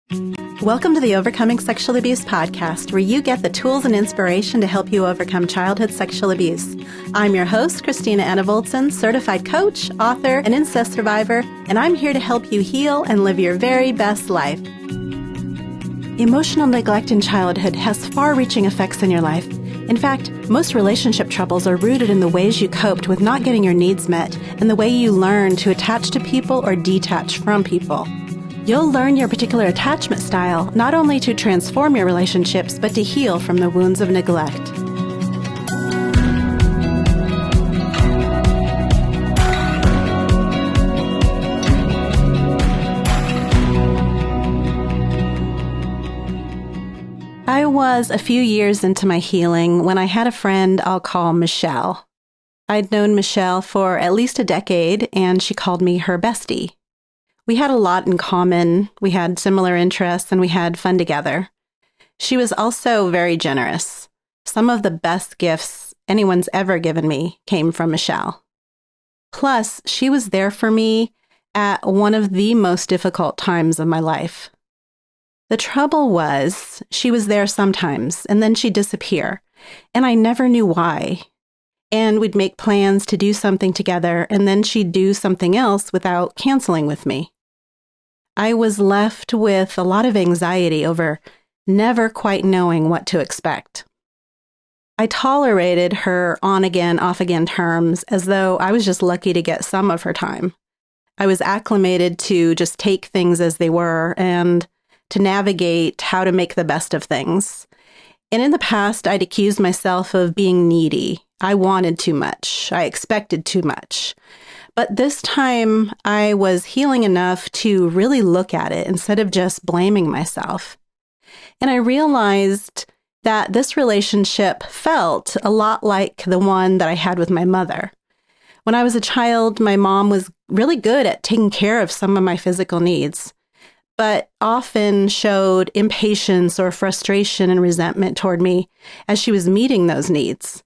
Welcome to the Overcoming Sexual Abuse podcast, where you get the tools and inspiration to help you overcome childhood sexual abuse. I'm your host, Christina Anna-Voltson, certified coach, author, and incest survivor, and I'm here to help you heal and live your very best life. Emotional neglect in childhood has far-reaching effects in your life. In fact, most relationship troubles are rooted in the ways you coped with not getting your needs met and the way you learn to attach to people or detach from people. You'll learn your particular attachment style, not only to transform your relationships, but to heal from the wounds of neglect. I was a few years into my healing when I had a friend I'll call Michelle. I'd known Michelle for at least a decade, and she called me her bestie. We had a lot in common, we had similar interests, and we had fun together. She was also very generous. Some of the best gifts anyone's ever given me came from Michelle. Plus, she was there for me at one of the most difficult times of my life. The trouble was, she was there sometimes, and then she'd disappear, and I never knew why. And we'd make plans to do something together, and then she'd do something else without canceling with me. I was left with a lot of anxiety over never quite knowing what to expect. I tolerated her on-again, off-again terms as though I was just lucky to get some of her time. I was acclimated to just take things as they were and to navigate how to make the best of things. And in the past, I'd accused myself of being needy. I wanted too much. I expected too much. But this time, I was healing enough to really look at it instead of just blaming myself. And I realized that this relationship felt a lot like the one that I had with my mother. When I was a child, my mom was really good at taking care of some of my physical needs, but often showed impatience or frustration and resentment toward me as she was meeting those needs.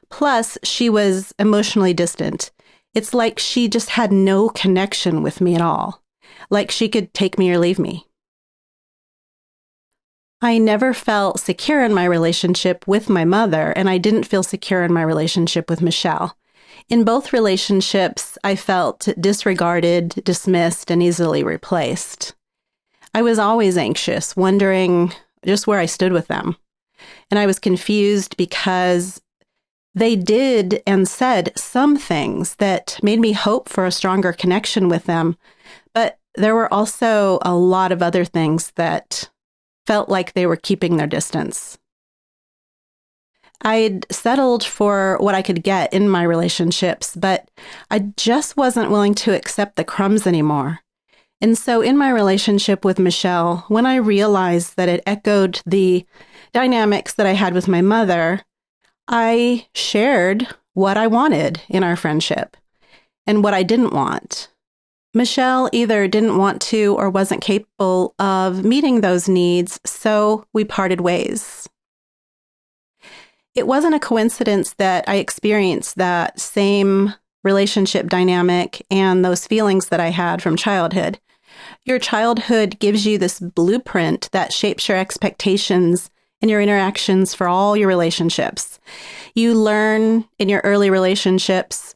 Plus, she was emotionally distant. It's like she just had no connection with me at all, like she could take me or leave me. I never felt secure in my relationship with my mother, and I didn't feel secure in my relationship with Michelle. In both relationships, I felt disregarded, dismissed, and easily replaced. I was always anxious, wondering just where I stood with them. And I was confused because they did and said some things that made me hope for a stronger connection with them, but there were also a lot of other things that felt like they were keeping their distance. I'd settled for what I could get in my relationships, but I just wasn't willing to accept the crumbs anymore. And so in my relationship with Michelle, when I realized that it echoed the dynamics that I had with my mother, I shared what I wanted in our friendship and what I didn't want. Michelle either didn't want to or wasn't capable of meeting those needs, so we parted ways. It wasn't a coincidence that I experienced that same relationship dynamic and those feelings that I had from childhood. Your childhood gives you this blueprint that shapes your expectations and your interactions for all your relationships. You learn in your early relationships,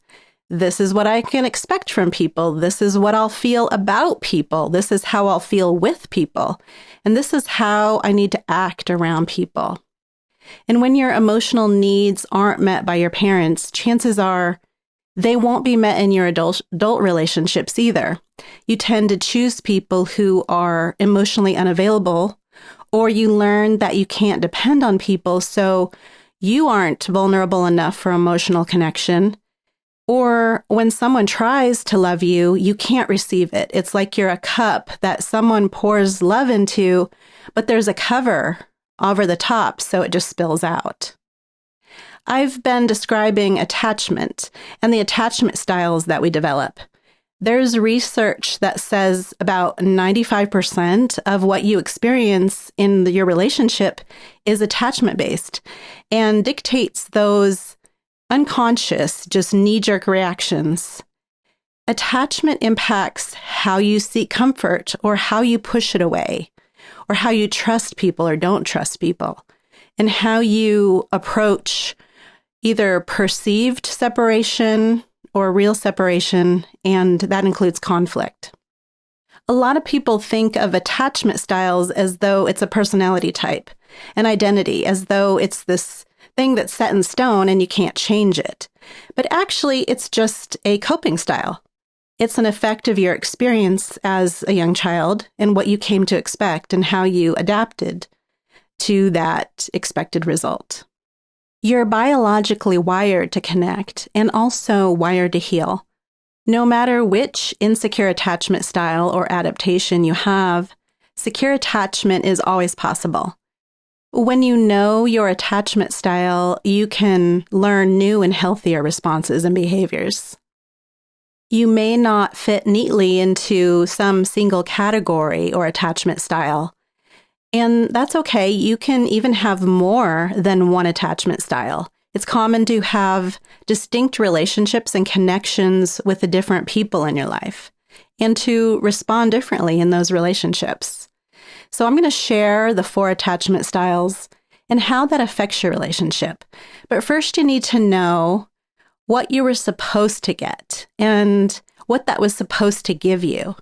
this is what I can expect from people. This is what I'll feel about people. This is how I'll feel with people. And this is how I need to act around people. And when your emotional needs aren't met by your parents, chances are they won't be met in your adult relationships either. You tend to choose people who are emotionally unavailable, or you learn that you can't depend on people, so you aren't vulnerable enough for emotional connection. Or when someone tries to love you, you can't receive it. It's like you're a cup that someone pours love into, but there's a cover over the top, so it just spills out. I've been describing attachment and the attachment styles that we develop. There's research that says about 95% of what you experience in your relationship is attachment-based and dictates those unconscious, just knee-jerk reactions. Attachment impacts how you seek comfort or how you push it away. or how you trust people or don't trust people, and how you approach either perceived separation or real separation, and that includes conflict. A lot of people think of attachment styles as though it's a personality type, an identity, as though it's this thing that's set in stone and you can't change it. But actually, it's just a coping style. It's an effect of your experience as a young child and what you came to expect and how you adapted to that expected result. You're biologically wired to connect and also wired to heal. No matter which insecure attachment style or adaptation you have, secure attachment is always possible. When you know your attachment style, you can learn new and healthier responses and behaviors. You may not fit neatly into some single category or attachment style, and that's okay. You can even have more than one attachment style. It's common to have distinct relationships and connections with the different people in your life and to respond differently in those relationships. So I'm going to share the 4 attachment styles and how that affects your relationship. But first, you need to know what you were supposed to get and what that was supposed to give you,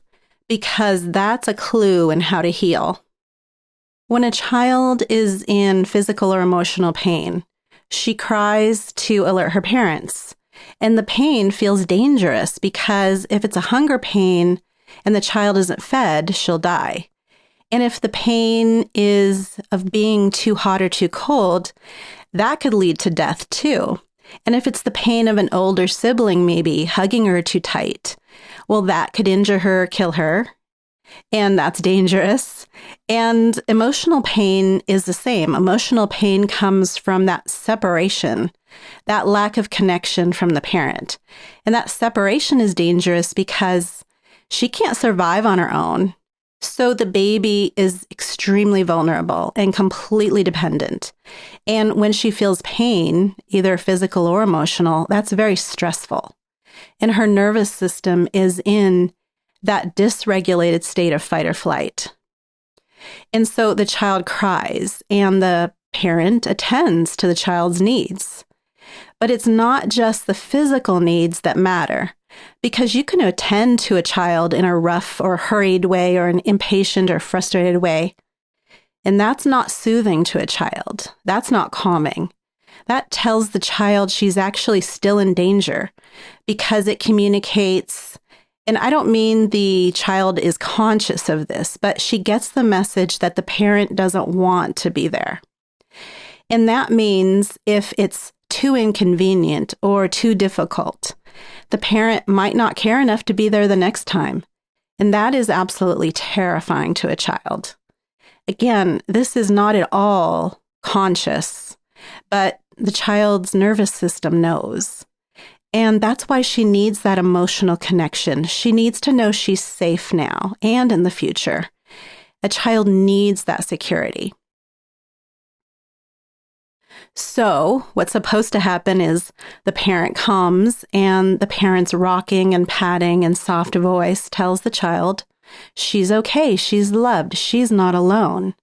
because that's a clue in how to heal. When a child is in physical or emotional pain, she cries to alert her parents, and the pain feels dangerous because if it's a hunger pain and the child isn't fed, she'll die. And if the pain is of being too hot or too cold, that could lead to death too. And if it's the pain of an older sibling maybe hugging her too tight, well, that could injure her, kill her. And that's dangerous. And emotional pain is the same. Emotional pain comes from that separation, that lack of connection from the parent. And that separation is dangerous because she can't survive on her own. So the baby is extremely vulnerable and completely dependent. And when she feels pain, either physical or emotional, that's very stressful. And her nervous system is in that dysregulated state of fight or flight. And so the child cries and the parent attends to the child's needs. But it's not just the physical needs that matter, because you can attend to a child in a rough or hurried way or an impatient or frustrated way. And that's not soothing to a child. That's not calming. That tells the child she's actually still in danger because it communicates. And I don't mean the child is conscious of this, but she gets the message that the parent doesn't want to be there. And that means if it's too inconvenient or too difficult, the parent might not care enough to be there the next time. And that is absolutely terrifying to a child. Again, this is not at all conscious, but the child's nervous system knows. And that's why she needs that emotional connection. She needs to know she's safe now and in the future. A child needs that security. So what's supposed to happen is the parent comes and the parent's rocking and patting and soft voice tells the child she's okay, she's loved, she's not alone.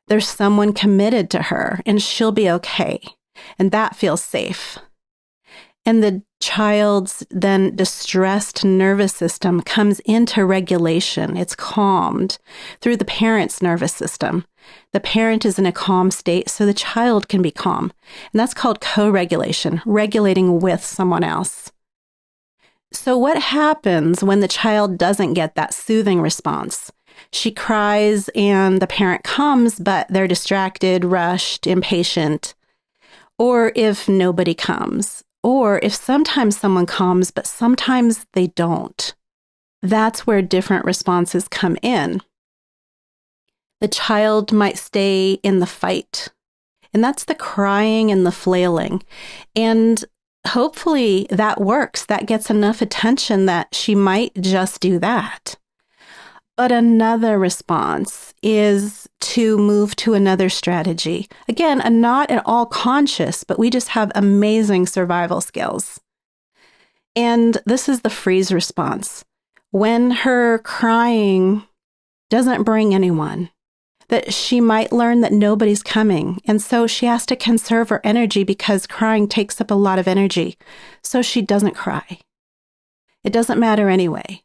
There's someone committed to her and she'll be okay. And that feels safe. And the child's then distressed nervous system comes into regulation. It's calmed through the parent's nervous system. The parent is in a calm state, so the child can be calm. And that's called co-regulation, regulating with someone else. So what happens when the child doesn't get that soothing response? She cries and the parent comes, but they're distracted, rushed, impatient. Or if nobody comes. Or if sometimes someone comes, but sometimes they don't. That's where different responses come in. The child might stay in the fight, and that's the crying and the flailing. And hopefully that works. That gets enough attention that she might just do that. But another response is to move to another strategy. Again, not at all conscious, but we just have amazing survival skills. And this is the freeze response. When her crying doesn't bring anyone, that she might learn that nobody's coming. And so she has to conserve her energy because crying takes up a lot of energy. So she doesn't cry. It doesn't matter anyway.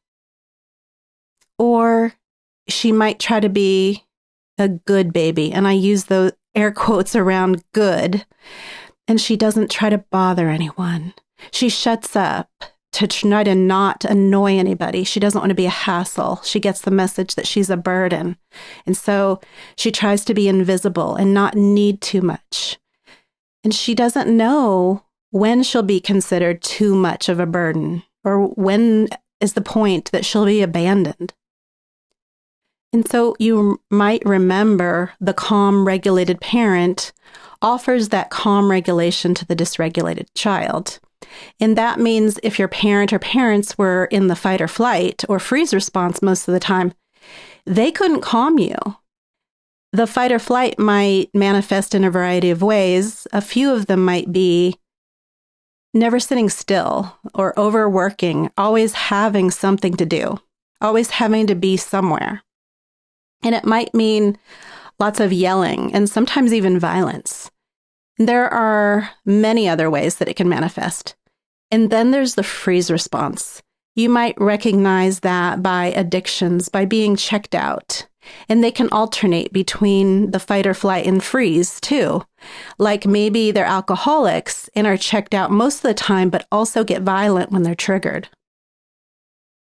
Or she might try to be a good baby. And I use those air quotes around good. And she doesn't try to bother anyone. She shuts up to try to not annoy anybody. She doesn't want to be a hassle. She gets the message that she's a burden. And so she tries to be invisible and not need too much. And she doesn't know when she'll be considered too much of a burden or when is the point that she'll be abandoned. And so you might remember the calm, regulated parent offers that calm regulation to the dysregulated child. And that means if your parent or parents were in the fight or flight or freeze response most of the time, they couldn't calm you. The fight or flight might manifest in a variety of ways. A few of them might be never sitting still or overworking, always having something to do, always having to be somewhere. And it might mean lots of yelling and sometimes even violence. There are many other ways that it can manifest. And then there's the freeze response. You might recognize that by addictions, by being checked out. And they can alternate between the fight or flight and freeze too. Like maybe they're alcoholics and are checked out most of the time, but also get violent when they're triggered.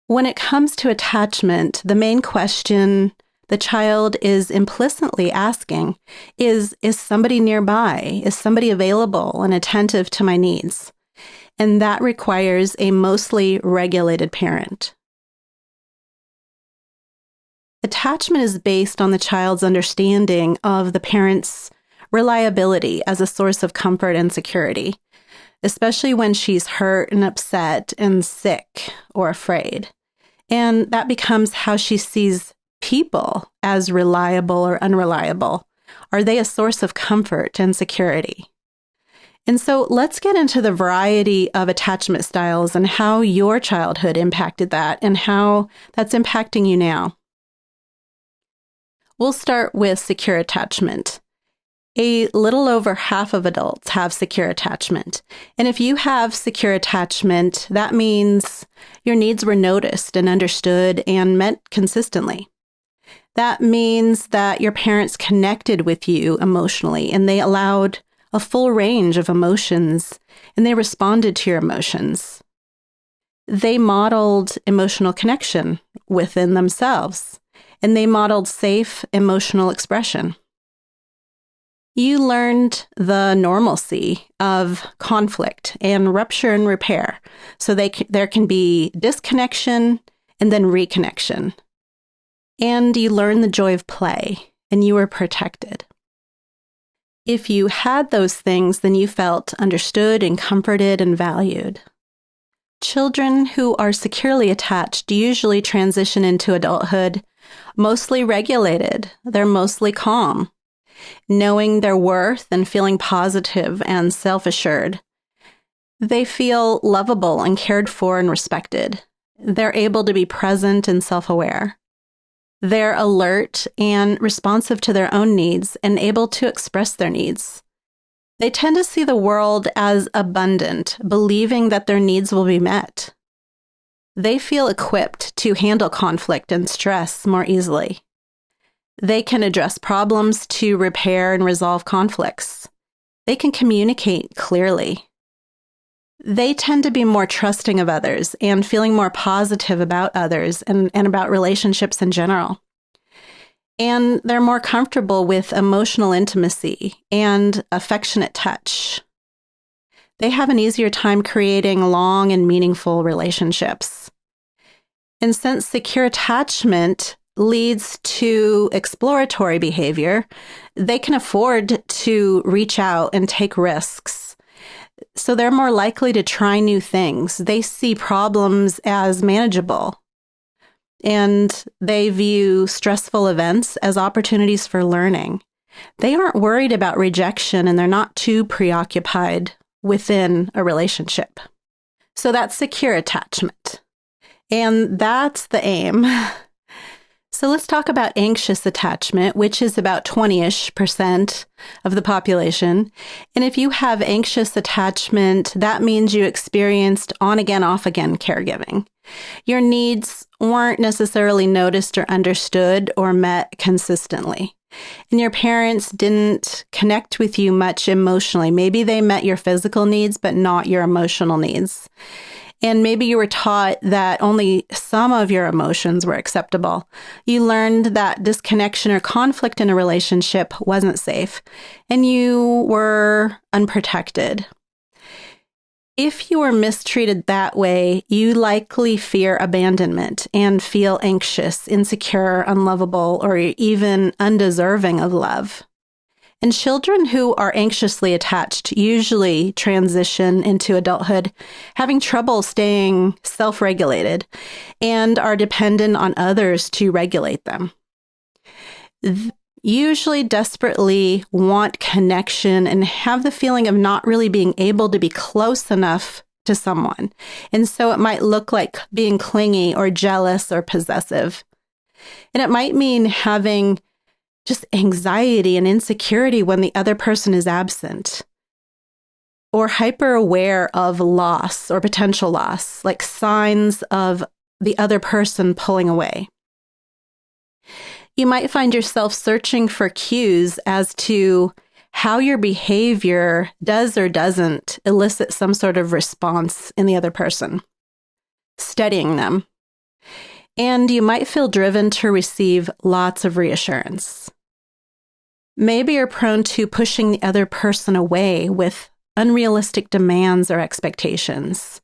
When it comes to attachment, the main question the child is implicitly asking is somebody nearby? Is somebody available and attentive to my needs? And that requires a mostly regulated parent. Attachment is based on the child's understanding of the parent's reliability as a source of comfort and security, especially when she's hurt and upset and sick or afraid. And that becomes how she sees people as reliable or unreliable. Are they a source of comfort and security? And so let's get into the variety of attachment styles and how your childhood impacted that and how that's impacting you now. We'll start with secure attachment. A little over half of adults have secure attachment. And if you have secure attachment, that means your needs were noticed and understood and met consistently. That means that your parents connected with you emotionally and they allowed a full range of emotions and they responded to your emotions. They modeled emotional connection within themselves and they modeled safe emotional expression. You learned the normalcy of conflict and rupture and repair. So there can be disconnection and then reconnection. And you learned the joy of play, and you were protected. If you had those things, then you felt understood and comforted and valued. Children who are securely attached usually transition into adulthood mostly regulated. They're mostly calm, knowing their worth and feeling positive and self-assured. They feel lovable and cared for and respected. They're able to be present and self-aware. They're alert and responsive to their own needs and able to express their needs. They tend to see the world as abundant, believing that their needs will be met. They feel equipped to handle conflict and stress more easily. They can address problems to repair and resolve conflicts. They can communicate clearly. They tend to be more trusting of others and feeling more positive about others and about relationships in general. And they're more comfortable with emotional intimacy and affectionate touch. They have an easier time creating long and meaningful relationships. And since secure attachment leads to exploratory behavior, they can afford to reach out and take risks. So they're more likely to try new things. They see problems as manageable. And they view stressful events as opportunities for learning. They aren't worried about rejection and they're not too preoccupied within a relationship. So that's secure attachment. And that's the aim. So let's talk about anxious attachment, which is about 20-ish% of the population. And if you have anxious attachment, that means you experienced on-again, off-again caregiving. Your needs weren't necessarily noticed or understood or met consistently. And your parents didn't connect with you much emotionally. Maybe they met your physical needs, but not your emotional needs. And maybe you were taught that only some of your emotions were acceptable. You learned that disconnection or conflict in a relationship wasn't safe, and you were unprotected. If you were mistreated that way, you likely fear abandonment and feel anxious, insecure, unlovable, or even undeserving of love. And children who are anxiously attached usually transition into adulthood having trouble staying self-regulated and are dependent on others to regulate them. Usually desperately want connection and have the feeling of not really being able to be close enough to someone. And so it might look like being clingy or jealous or possessive. And it might mean having just anxiety and insecurity when the other person is absent, or hyper aware of loss or potential loss, like signs of the other person pulling away. You might find yourself searching for cues as to how your behavior does or doesn't elicit some sort of response in the other person, studying them. And you might feel driven to receive lots of reassurance. Maybe you're prone to pushing the other person away with unrealistic demands or expectations.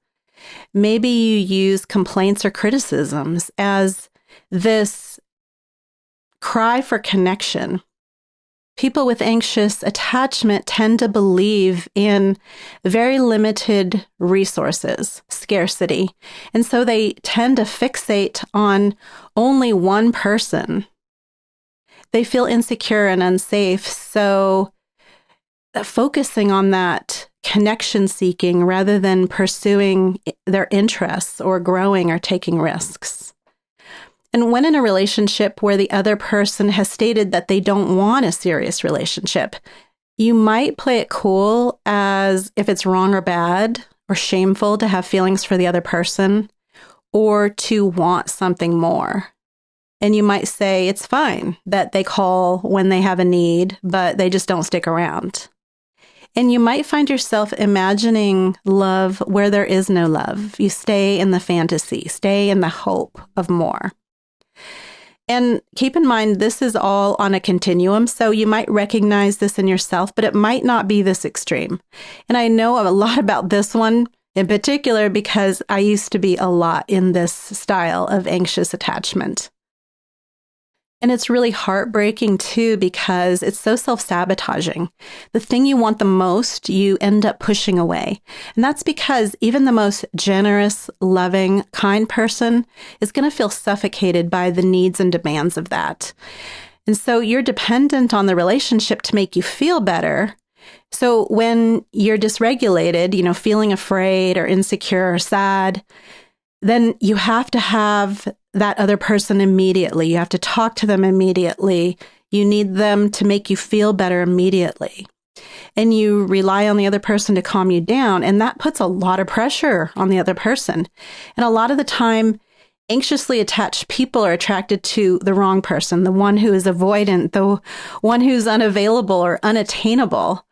Maybe you use complaints or criticisms as this cry for connection. People with anxious attachment tend to believe in very limited resources, scarcity, and so they tend to fixate on only one person. They feel insecure and unsafe, so focusing on that connection seeking rather than pursuing their interests or growing or taking risks. And when in a relationship where the other person has stated that they don't want a serious relationship, you might play it cool as if it's wrong or bad or shameful to have feelings for the other person or to want something more. And you might say it's fine that they call when they have a need, but they just don't stick around. And you might find yourself imagining love where there is no love. You stay in the fantasy, stay in the hope of more. And keep in mind, this is all on a continuum, so you might recognize this in yourself, but it might not be this extreme. And I know a lot about this one in particular because I used to be a lot in this style of anxious attachment. And it's really heartbreaking too because it's so self-sabotaging. The thing you want the most, you end up pushing away. And that's because even the most generous, loving, kind person is going to feel suffocated by the needs and demands of that. And so you're dependent on the relationship to make you feel better. So when you're dysregulated, feeling afraid or insecure or sad, then you have to have that other person immediately. You have to talk to them immediately. You need them to make you feel better immediately. And you rely on the other person to calm you down. And that puts a lot of pressure on the other person. And a lot of the time, anxiously attached people are attracted to the wrong person, the one who is avoidant, the one who's unavailable or unattainable.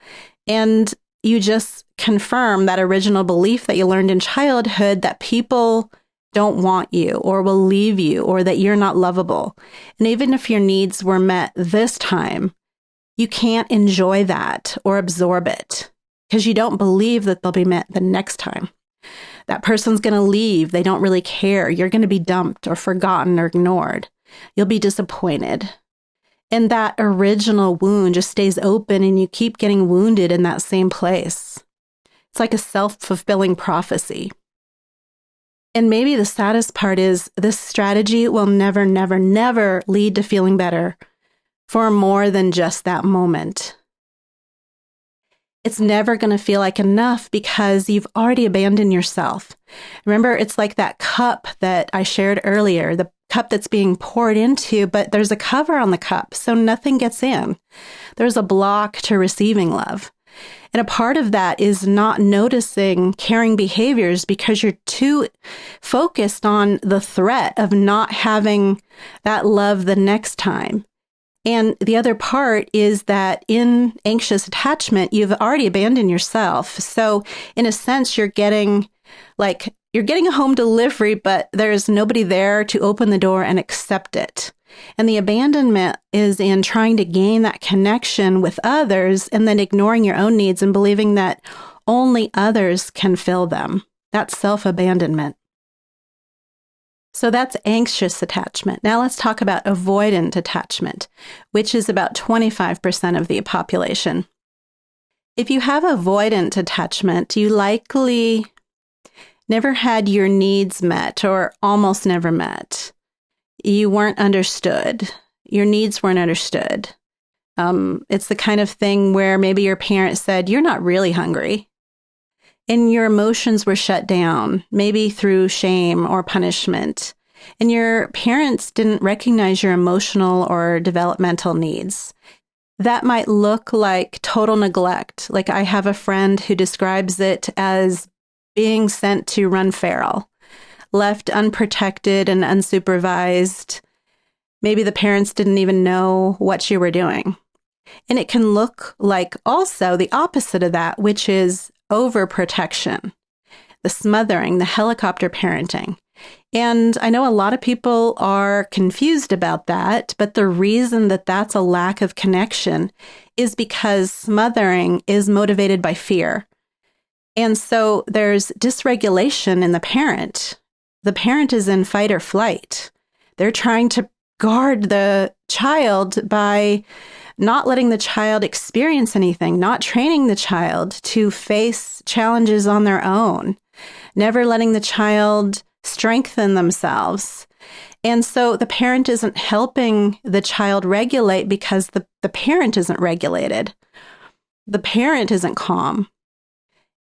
And you just confirm that original belief that you learned in childhood that people don't want you or will leave you or that you're not lovable. And even if your needs were met this time, you can't enjoy that or absorb it because you don't believe that they'll be met the next time. That person's going to leave. They don't really care. You're going to be dumped or forgotten or ignored. You'll be disappointed. And that original wound just stays open and you keep getting wounded in that same place. It's like a self-fulfilling prophecy. And maybe the saddest part is this strategy will never, never, never lead to feeling better for more than just that moment. It's never going to feel like enough because you've already abandoned yourself. Remember, it's like that cup that I shared earlier, the cup that's being poured into, but there's a cover on the cup, so nothing gets in. There's a block to receiving love. And a part of that is not noticing caring behaviors because you're too focused on the threat of not having that love the next time. And the other part is that in anxious attachment, you've already abandoned yourself. So in a sense, you're getting a home delivery, but there's nobody there to open the door and accept it. And the abandonment is in trying to gain that connection with others and then ignoring your own needs and believing that only others can fill them. That's self-abandonment. So that's anxious attachment. Now let's talk about avoidant attachment, which is about 25% of the population. If you have avoidant attachment, you likely never had your needs met or almost never met. You weren't understood. Your needs weren't understood. It's the kind of thing where maybe your parents said, "You're not really hungry." And your emotions were shut down, maybe through shame or punishment. And your parents didn't recognize your emotional or developmental needs. That might look like total neglect. Like I have a friend who describes it as being sent to run feral, left unprotected and unsupervised. Maybe the parents didn't even know what you were doing. And it can look like also the opposite of that, which is overprotection, the smothering, the helicopter parenting. And I know a lot of people are confused about that, but the reason that that's a lack of connection is because smothering is motivated by fear. And so there's dysregulation in the parent. The parent is in fight or flight. They're trying to guard the child by not letting the child experience anything, not training the child to face challenges on their own, never letting the child strengthen themselves. And so the parent isn't helping the child regulate because the parent isn't regulated. The parent isn't calm.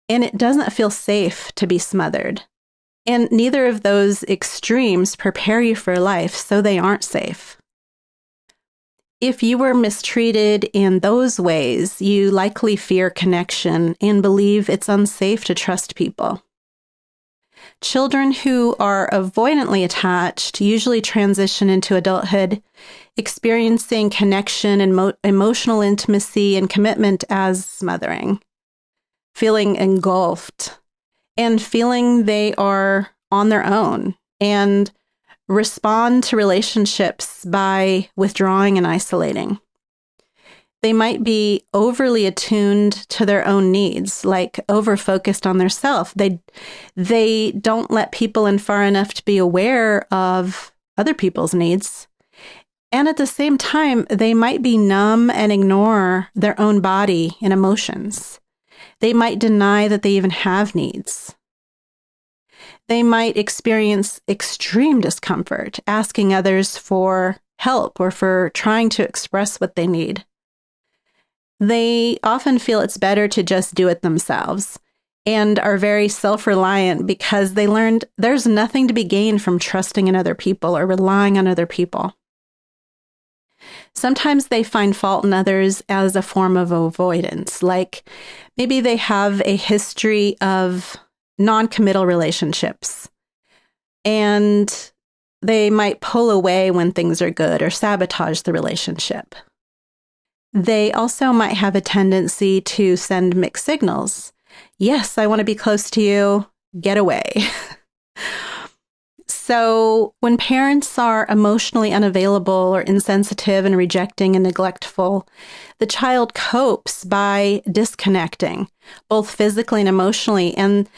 And it doesn't feel safe to be smothered. And neither of those extremes prepare you for life, so they aren't safe. If you were mistreated in those ways, you likely fear connection and believe it's unsafe to trust people. Children who are avoidantly attached usually transition into adulthood, experiencing connection and emotional intimacy and commitment as smothering, feeling engulfed, and feeling they are on their own, and respond to relationships by withdrawing and isolating. They might be overly attuned to their own needs, like over-focused on their self. They don't let people in far enough to be aware of other people's needs. And at the same time, they might be numb and ignore their own body and emotions. They might deny that they even have needs. They might experience extreme discomfort asking others for help or for trying to express what they need. They often feel it's better to just do it themselves and are very self-reliant because they learned there's nothing to be gained from trusting in other people or relying on other people. Sometimes they find fault in others as a form of avoidance, like maybe they have a history of non-committal relationships and they might pull away when things are good or sabotage the relationship. They also might have a tendency to send mixed signals. Yes, I want to be close to you. Get away. So when parents are emotionally unavailable or insensitive and rejecting and neglectful, the child copes by disconnecting, both physically and emotionally. And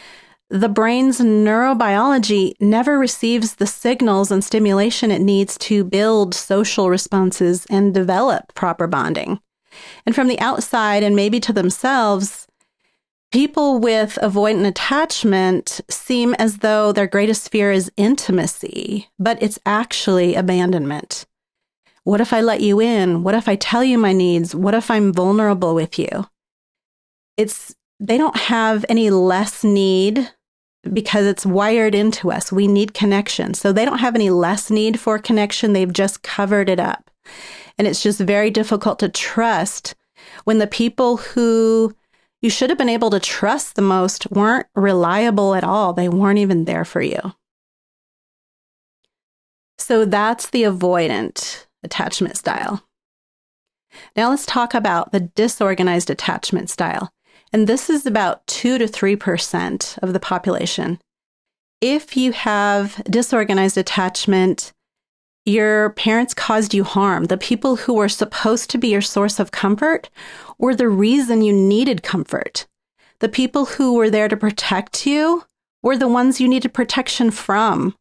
the brain's neurobiology never receives the signals and stimulation it needs to build social responses and develop proper bonding. And from the outside, and maybe to themselves, people with avoidant attachment seem as though their greatest fear is intimacy, but it's actually abandonment. What if I let you in? What if I tell you my needs? What if I'm vulnerable with you? They don't have any less need because it's wired into us. We need connection. So they don't have any less need for connection. They've just covered it up. And it's just very difficult to trust when the people who you should have been able to trust the most weren't reliable at all. They weren't even there for you. So that's the avoidant attachment style. Now let's talk about the disorganized attachment style. And this is about 2 to 3% of the population. If you have disorganized attachment, your parents caused you harm. The people who were supposed to be your source of comfort were the reason you needed comfort. The people who were there to protect you were the ones you needed protection from.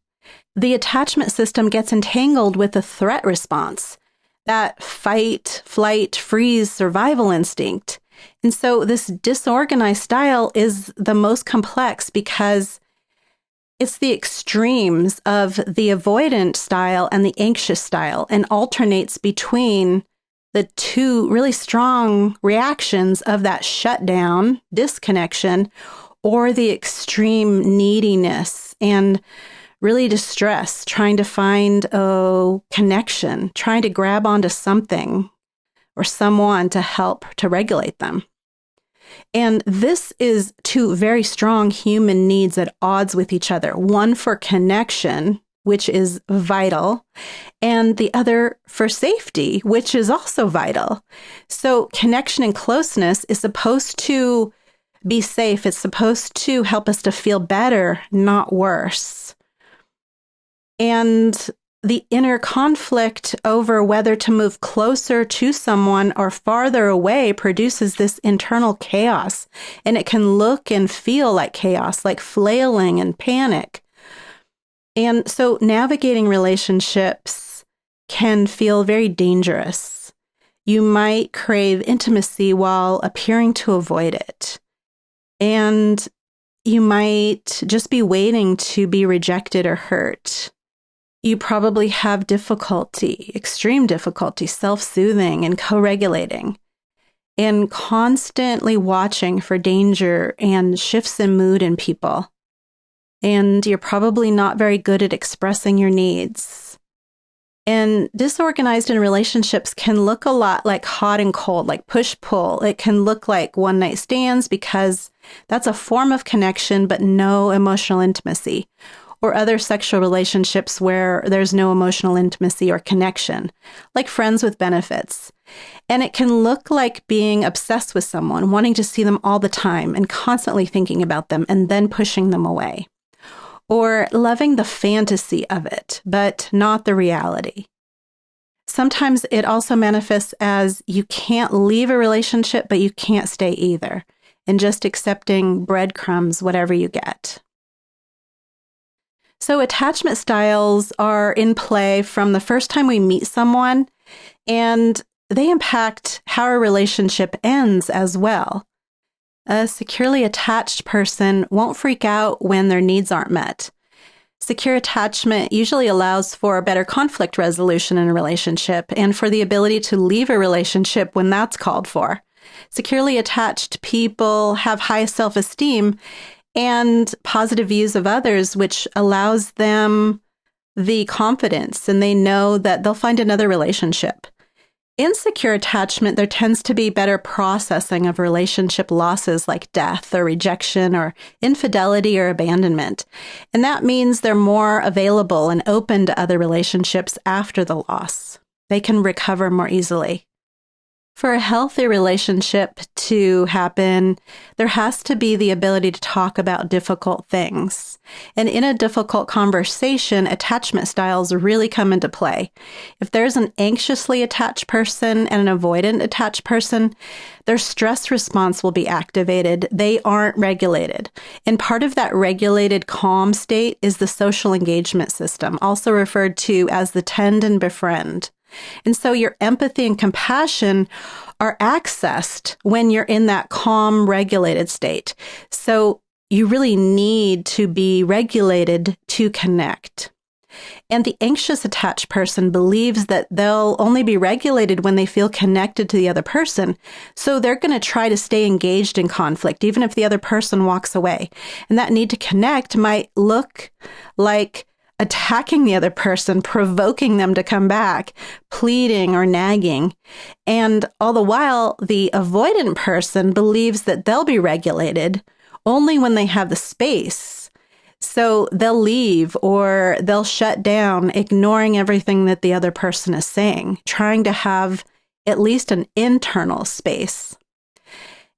The attachment system gets entangled with the threat response, that fight, flight, freeze, survival instinct. And so this disorganized style is the most complex because it's the extremes of the avoidant style and the anxious style and alternates between the two really strong reactions of that shutdown, disconnection, or the extreme neediness and really distress, trying to find a connection, trying to grab onto something or someone to help to regulate them. And this is two very strong human needs at odds with each other. One for connection, which is vital, and the other for safety, which is also vital. So connection and closeness is supposed to be safe. It's supposed to help us to feel better, not worse. And the inner conflict over whether to move closer to someone or farther away produces this internal chaos. And it can look and feel like chaos, like flailing and panic. And so navigating relationships can feel very dangerous. You might crave intimacy while appearing to avoid it. And you might just be waiting to be rejected or hurt. You probably have difficulty, extreme difficulty, self-soothing and co-regulating, and constantly watching for danger and shifts in mood in people. And you're probably not very good at expressing your needs. And disorganized in relationships can look a lot like hot and cold, like push-pull. It can look like one-night stands because that's a form of connection, but no emotional intimacy. Or other sexual relationships where there's no emotional intimacy or connection, like friends with benefits. And it can look like being obsessed with someone, wanting to see them all the time and constantly thinking about them and then pushing them away. Or loving the fantasy of it, but not the reality. Sometimes it also manifests as you can't leave a relationship, but you can't stay either, and just accepting breadcrumbs, whatever you get. So attachment styles are in play from the first time we meet someone, and they impact how our relationship ends as well. A securely attached person won't freak out when their needs aren't met. Secure attachment usually allows for better conflict resolution in a relationship and for the ability to leave a relationship when that's called for. Securely attached people have high self-esteem and positive views of others, which allows them the confidence, and they know that they'll find another relationship. Insecure attachment, there tends to be better processing of relationship losses like death or rejection or infidelity or abandonment. And that means they're more available and open to other relationships after the loss. They can recover more easily. For a healthy relationship to happen, there has to be the ability to talk about difficult things. And in a difficult conversation, attachment styles really come into play. If there's an anxiously attached person and an avoidant attached person, their stress response will be activated. They aren't regulated. And part of that regulated calm state is the social engagement system, also referred to as the tend and befriend. And so your empathy and compassion are accessed when you're in that calm, regulated state. So you really need to be regulated to connect. And the anxious attached person believes that they'll only be regulated when they feel connected to the other person. So they're going to try to stay engaged in conflict, even if the other person walks away. And that need to connect might look like attacking the other person, provoking them to come back, pleading or nagging. And all the while, the avoidant person believes that they'll be regulated only when they have the space. So they'll leave or they'll shut down, ignoring everything that the other person is saying, trying to have at least an internal space.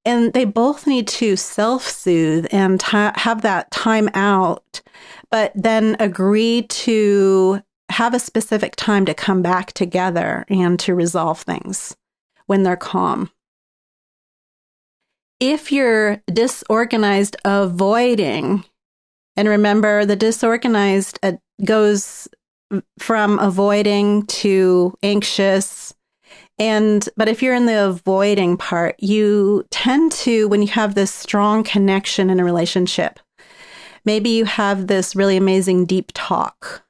And they both need to self-soothe and have that time out, but then agree to have a specific time to come back together and to resolve things when they're calm. If you're disorganized avoiding, and remember, the disorganized goes from avoiding to anxious. But if you're in the avoiding part, you tend to, when you have this strong connection in a relationship, maybe you have this really amazing deep talk,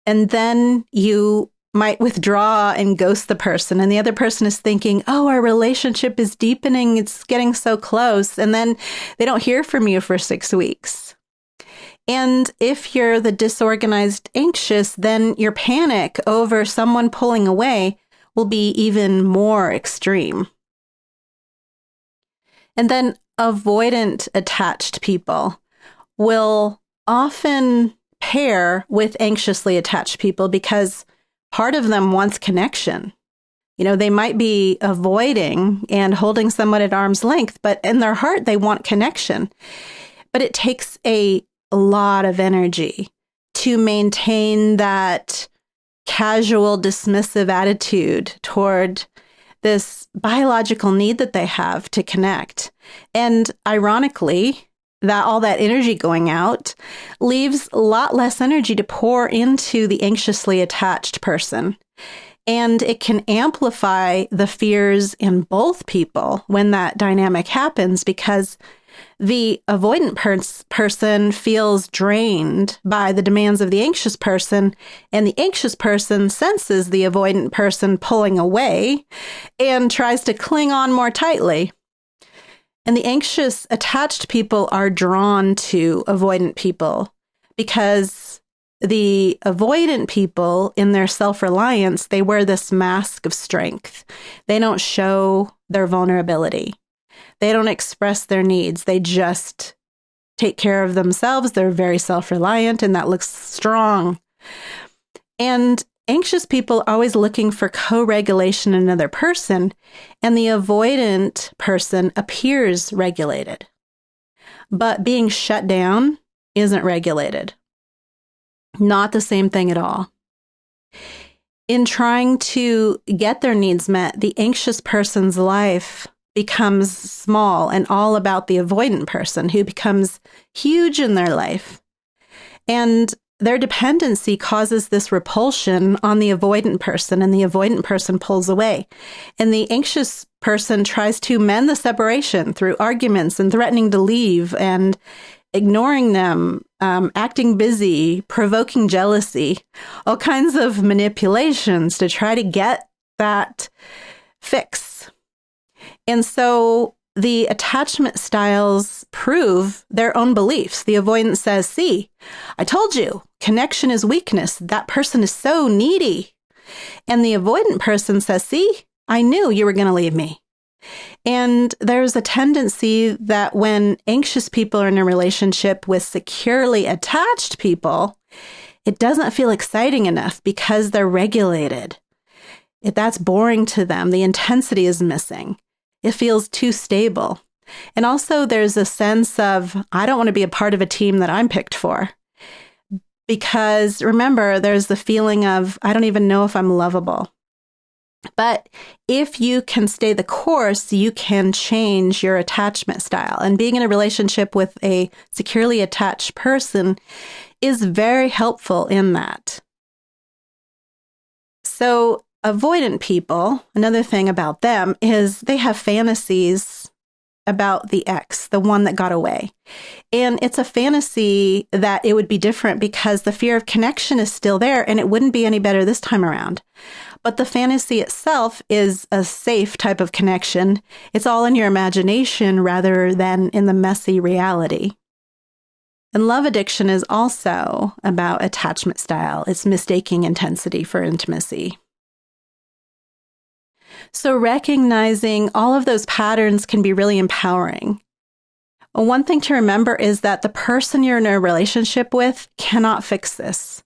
and then you might withdraw and ghost the person, and the other person is thinking, oh, our relationship is deepening, it's getting so close, and then they don't hear from you for 6 weeks. And if you're the disorganized anxious, then your panic over someone pulling away will be even more extreme. And then avoidant attached people will often pair with anxiously attached people because part of them wants connection. They might be avoiding and holding someone at arm's length, but in their heart, they want connection. But it takes a lot of energy to maintain that casual, dismissive attitude toward this biological need that they have to connect. And ironically, that all that energy going out leaves a lot less energy to pour into the anxiously attached person. And it can amplify the fears in both people when that dynamic happens, because the avoidant person feels drained by the demands of the anxious person, and the anxious person senses the avoidant person pulling away and tries to cling on more tightly. And the anxious attached people are drawn to avoidant people because the avoidant people, in their self-reliance, they wear this mask of strength. They don't show their vulnerability. They don't express their needs. They just take care of themselves. They're very self-reliant, and that looks strong. And anxious people are always looking for co-regulation in another person, and the avoidant person appears regulated. But being shut down isn't regulated. Not the same thing at all. In trying to get their needs met, the anxious person's life becomes small and all about the avoidant person, who becomes huge in their life. And their dependency causes this repulsion on the avoidant person, and the avoidant person pulls away. And the anxious person tries to mend the separation through arguments and threatening to leave and ignoring them, acting busy, provoking jealousy, all kinds of manipulations to try to get that fix. And so the attachment styles prove their own beliefs. The avoidant says, see, I told you, connection is weakness. That person is so needy. And the avoidant person says, see, I knew you were going to leave me. And there's a tendency that when anxious people are in a relationship with securely attached people, it doesn't feel exciting enough because they're regulated. That's boring to them. The intensity is missing. It feels too stable. And also there's a sense of, I don't want to be a part of a team that I'm picked for. Because remember, there's the feeling of, I don't even know if I'm lovable. But if you can stay the course, you can change your attachment style. And being in a relationship with a securely attached person is very helpful in that. So avoidant people, another thing about them is they have fantasies about the ex, the one that got away. And it's a fantasy that it would be different because the fear of connection is still there and it wouldn't be any better this time around. But the fantasy itself is a safe type of connection. It's all in your imagination rather than in the messy reality. And love addiction is also about attachment style. It's mistaking intensity for intimacy. So recognizing all of those patterns can be really empowering. One thing to remember is that the person you're in a relationship with cannot fix this.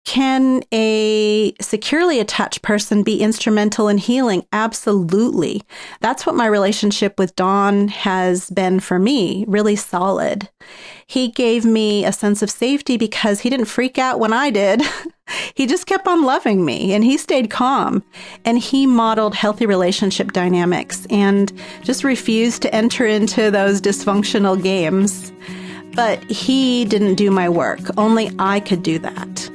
Can a securely attached person be instrumental in healing? Absolutely. That's what my relationship with Don has been for me, really solid. He gave me a sense of safety because he didn't freak out when I did. He just kept on loving me and he stayed calm and he modeled healthy relationship dynamics and just refused to enter into those dysfunctional games. But he didn't do my work. Only I could do that.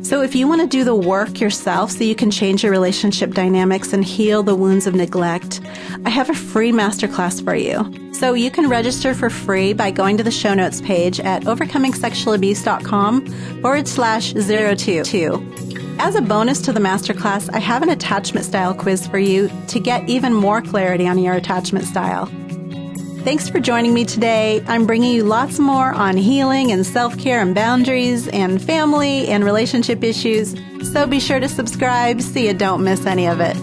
So if you want to do the work yourself so you can change your relationship dynamics and heal the wounds of neglect, I have a free masterclass for you. So you can register for free by going to the show notes page at overcomingsexualabuse.com/02. As a bonus to the masterclass, I have an attachment style quiz for you to get even more clarity on your attachment style. Thanks for joining me today. I'm bringing you lots more on healing and self-care and boundaries and family and relationship issues. So be sure to subscribe so you don't miss any of it.